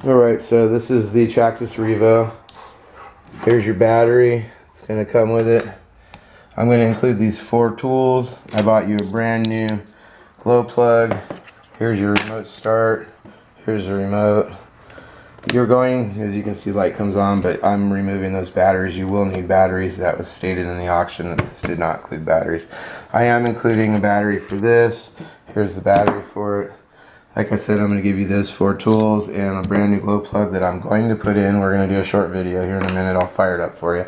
Alright, so this is the Traxxas Revo. Here's your battery. It's going to come with it. I'm going to include these 4 tools. I bought you a brand new glow plug. Here's your remote start. Here's the remote. You're going, as you can see, light comes on, but I'm removing those batteries. You will need batteries. That was stated in the auction that this did not include batteries. I am including a battery for this. Here's the battery for it. Like I said, I'm going to give you those 4 tools and a brand new glow plug that I'm going to put in. We're going to do a short video here in a minute. I'll fire it up for you.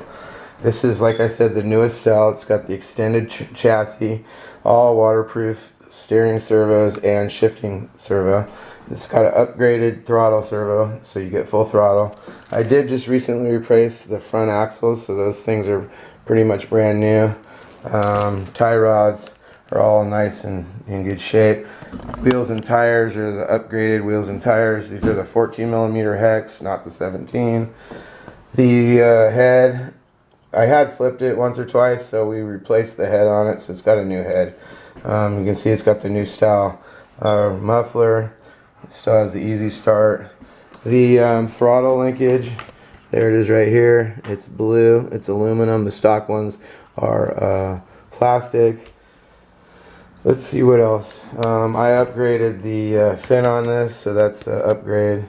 This is, like I said, the newest style. It's got the extended chassis, all waterproof steering servos and shifting servo. It's got an upgraded throttle servo, so you get full throttle. I did just recently replace the front axles, so those things are pretty much brand new. Tie rods are all nice and in good shape. Wheels and tires are the upgraded wheels and tires. These are the 14mm hex, not the 17. The head, I had flipped it once or twice, so we replaced the head on it, so it's got a new head. You can see it's got the new style muffler. It still has the easy start. The throttle linkage, there it is right here. It's blue, it's aluminum. The stock ones are plastic. Let's see what else. I upgraded the fin on this, so that's an upgrade.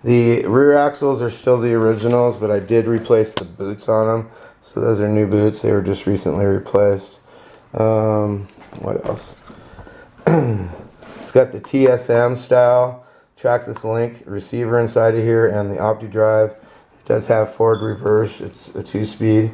The rear axles are still the originals, but I did replace the boots on them. So those are new boots. They were just recently replaced. What else? It's got the TSM style Traxxas Link receiver inside of here and the OptiDrive. It does have forward reverse. It's a 2-speed.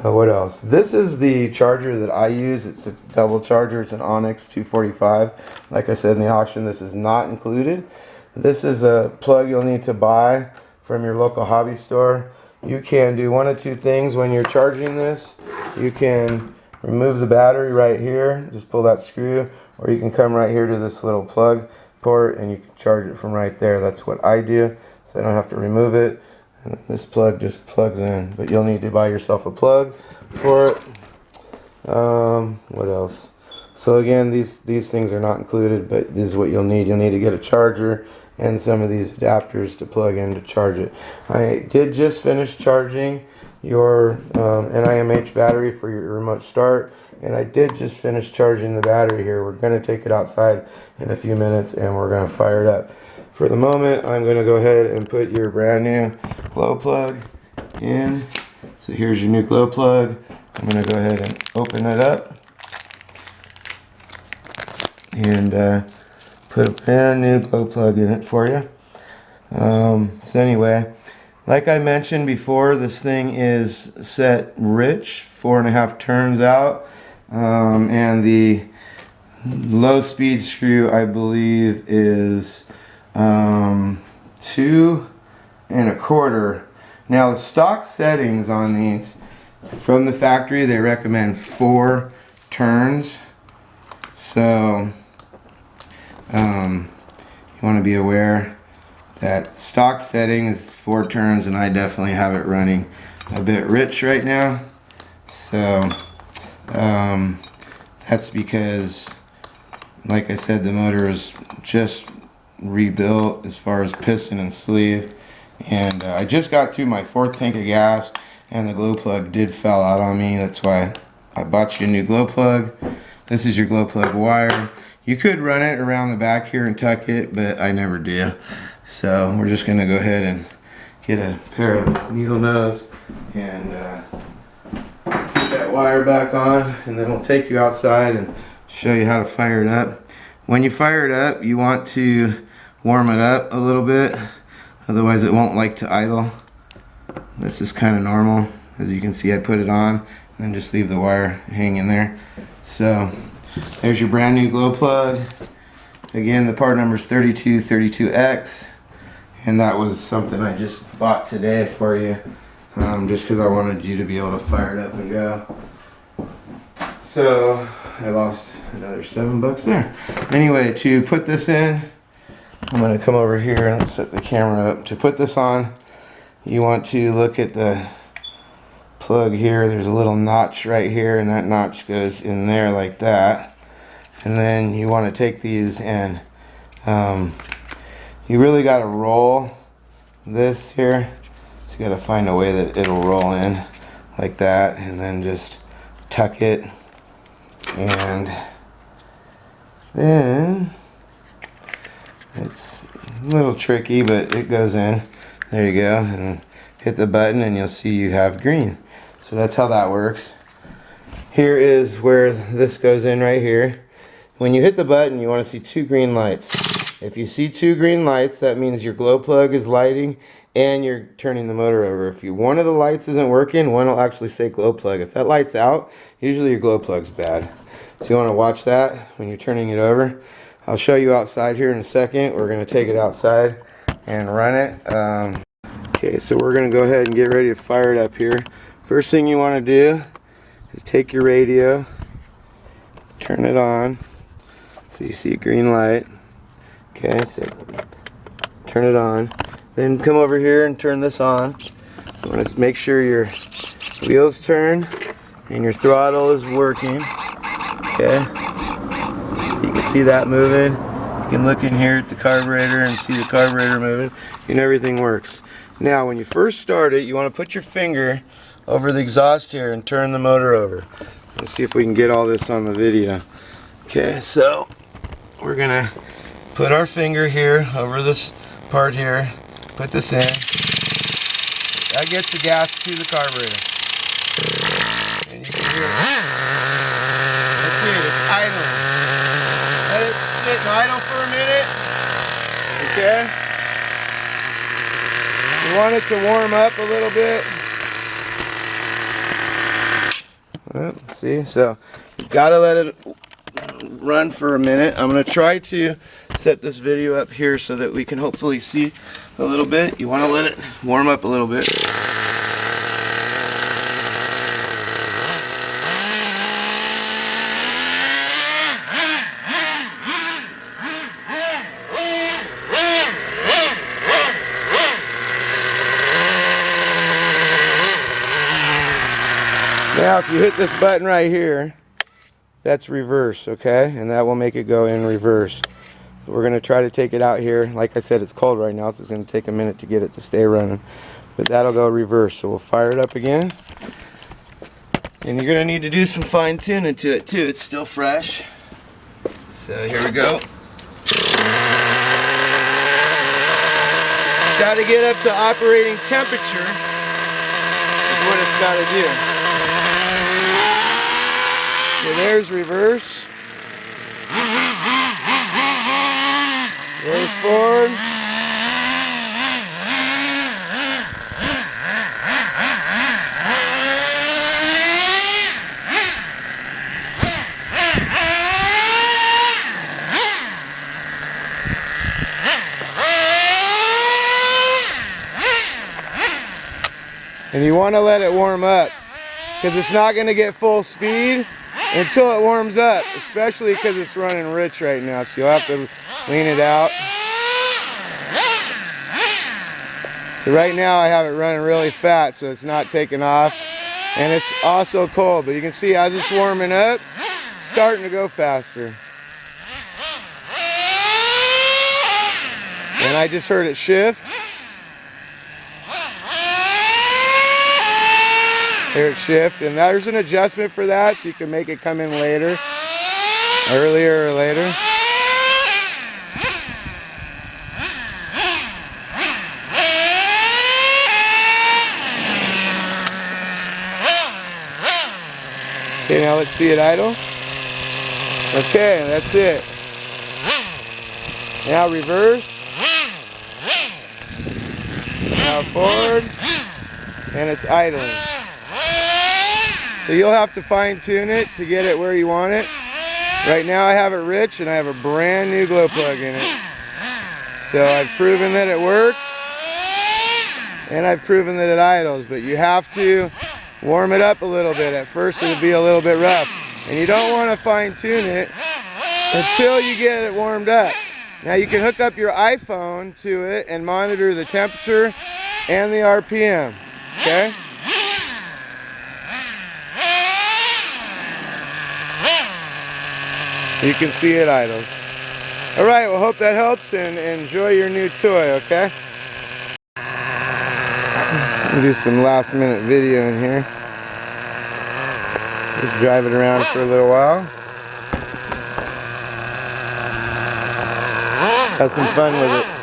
What else? This is the charger that I use. It's a double charger. It's an Onyx 245. Like I said in the auction, this is not included. This is a plug you'll need to buy from your local hobby store. You can do one of 2 things when you're charging this. You can remove the battery right here, just pull that screw, or you can come right here to this little plug port and you can charge it from right there. That's what I do, so I don't have to remove it. And this plug just plugs in, but you'll need to buy yourself a plug for it. What else? So again, these things are not included, but this is what you'll need. You'll need to get a charger and some of these adapters to plug in to charge it. I did just finish charging your NIMH battery for your remote start, and I did just finish charging the battery here. We're going to take it outside in a few minutes and we're going to fire it up. For the moment, I'm going to go ahead and put your brand new glow plug in. So here's your new glow plug. I'm going to go ahead and open it up and put a brand new glow plug in it for you. So anyway, like I mentioned before, this thing is set rich, 4.5 turns out, and the low speed screw I believe is 2 1/4. Now the stock settings on these from the factory, they recommend 4 turns, so you want to be aware that stock setting is 4 turns, and I definitely have it running a bit rich right now. So that's because, like I said, the motor is just rebuilt as far as piston and sleeve, and I just got through my 4th tank of gas and the glow plug did fall out on me. That's why I bought you a new glow plug. This is your glow plug wire. You could run it around the back here and tuck it, but I never do. So we're just going to go ahead and get a pair of needle nose and put that wire back on, and then we'll take you outside and show you how to fire it up. When you fire it up, you want to warm it up a little bit, otherwise it won't like to idle. This is kind of normal. As you can see, I put it on and then just leave the wire hanging there. So there's your brand new glow plug. Again, the part number is 3232X, and that was something I just bought today for you, just because I wanted you to be able to fire it up and go. So I lost another $7 there. Anyway, to put this in, I'm going to come over here and set the camera up. To put this on, you want to look at the plug here. There's a little notch right here, and that notch goes in there like that. And then you want to take these and you really got to roll this here. So you gotta find a way that it'll roll in like that, and then just tuck it, and then it's a little tricky, but it goes in. There you go, and hit the button and you'll see you have green. So that's how that works. Here is where this goes in right here. When you hit the button, you want to see 2 green lights. If you see 2 green lights, that means your glow plug is lighting and you're turning the motor over. If one of the lights isn't working, one will actually say glow plug. If that light's out, usually your glow plug's bad. So you want to watch that when you're turning it over. I'll show you outside here in a second. We're going to take it outside and run it. Okay, so we're going to go ahead and get ready to fire it up here. First thing you want to do is take your radio, turn it on, so you see a green light. Okay, so turn it on. Then come over here and turn this on. You want to make sure your wheels turn and your throttle is working. Okay, so you can see that moving. You can look in here at the carburetor and see the carburetor moving, and everything works. Now, when you first start it, you want to put your finger over the exhaust here and turn the motor over. Let's see if we can get all this on the video. Okay, so we're gonna put our finger here over this part here, put this in. That gets the gas to the carburetor. And you can hear it. That's it, it's idling. Let it sit and idle for a minute. Okay? You want it to warm up a little bit. See, so you've got to let it run for a minute. I'm going to try to set this video up here so that we can hopefully see a little bit. You want to let it warm up a little bit. Now if you hit this button right here, that's reverse, okay? And that will make it go in reverse. We're going to try to take it out here. Like I said, it's cold right now, so it's going to take a minute to get it to stay running. But that'll go reverse, so we'll fire it up again. And you're going to need to do some fine tuning to it too. It's still fresh. So here we go. Got to get up to operating temperature is what it's got to do. So there's reverse. There's forward. And you want to let it warm up because it's not going to get full speed until it warms up, especially because it's running rich right now, so you'll have to lean it out. So right now I have it running really fat, so it's not taking off, and it's also cold, but you can see as it's warming up, it's starting to go faster. And I just heard it shift. Here it shift, and there's an adjustment for that, so you can make it come in later, earlier or later. Okay, now let's see it idle. Okay, that's it. Now reverse. Now forward, and it's idling. So you'll have to fine tune it to get it where you want it. Right now I have it rich and I have a brand new glow plug in it. So I've proven that it works and I've proven that it idles, but you have to warm it up a little bit. At first it'll be a little bit rough, and you don't want to fine tune it until you get it warmed up. Now you can hook up your iPhone to it and monitor the temperature and the RPM, okay? You can see it idles. Alright, well, hope that helps, and enjoy your new toy, okay? Do some last minute video in here. Just drive it around for a little while. Have some fun with it.